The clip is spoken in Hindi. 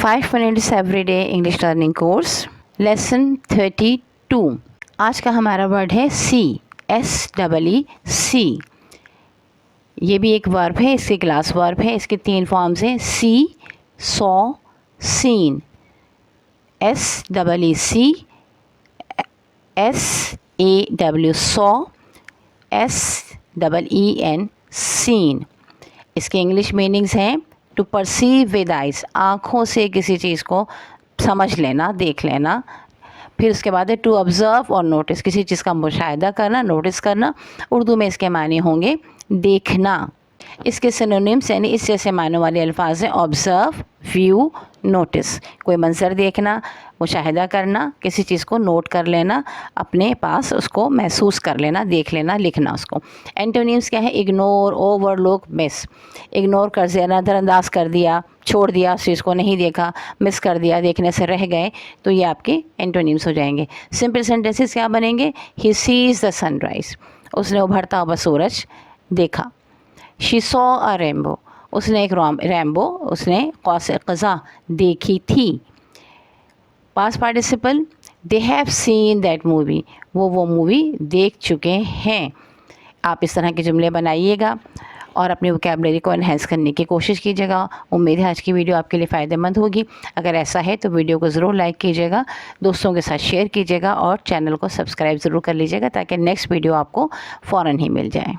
5 minutes everyday English learning course lesson 32। आज का हमारा वर्ड है सी, SEE। ये भी एक वर्ब है, इसकी क्लास वर्ब है। इसके 3 फॉर्म्स हैं, see, saw, seen. SEEC, SAW saw, SEEN seen. इसके इंग्लिश मीनिंग्स हैं टू परसीव विद आइज़, आँखों से किसी चीज़ को समझ लेना, देख लेना। फिर उसके बाद है टू ऑब्ज़र्व और नोटिस, किसी चीज़ का मुशाहिदा करना, नोटिस करना। उर्दू में इसके माने होंगे देखना। इसके सिनोनिम्स यानी इस जैसे मानों वाले अल्फाज हैं ऑब्ज़र्व, व्यू, नोटिस। कोई मंजर देखना, मुशाहिदा करना, किसी चीज़ को नोट कर लेना, अपने पास उसको महसूस कर लेना, देख लेना, लिखना उसको। एंटोनिम्स क्या है? Ignore, overlook, miss. इग्नोर कर दिया, नज़रअंदाज कर दिया, छोड़ दिया, उस चीज़ को नहीं देखा, मिस कर दिया, देखने से रह गए, तो ये आपके एंटोनिम्स हो जाएंगे। सिंपल सेंटेंसेस क्या बनेंगे? ही सीज़ द सनराइज़, उसने उभरता हुआ सूरज देखा। शी सॉ अ रेनबो, उसने एक रेनबो, उसने कौस क़ज़ा देखी थी। Past participle, they have seen that movie, वो मूवी देख चुके हैं। आप इस तरह के जुमले बनाइएगा और अपनी वोकैबुलरी को एनहेंस करने की कोशिश कीजिएगा। उम्मीद है आज की वीडियो आपके लिए फ़ायदेमंद होगी। अगर ऐसा है तो वीडियो को ज़रूर लाइक कीजिएगा, दोस्तों के साथ शेयर कीजिएगा और चैनल को सब्सक्राइब ज़रूर कर लीजिएगा ताकि नेक्स्ट वीडियो आपको फ़ौरन ही मिल जाए।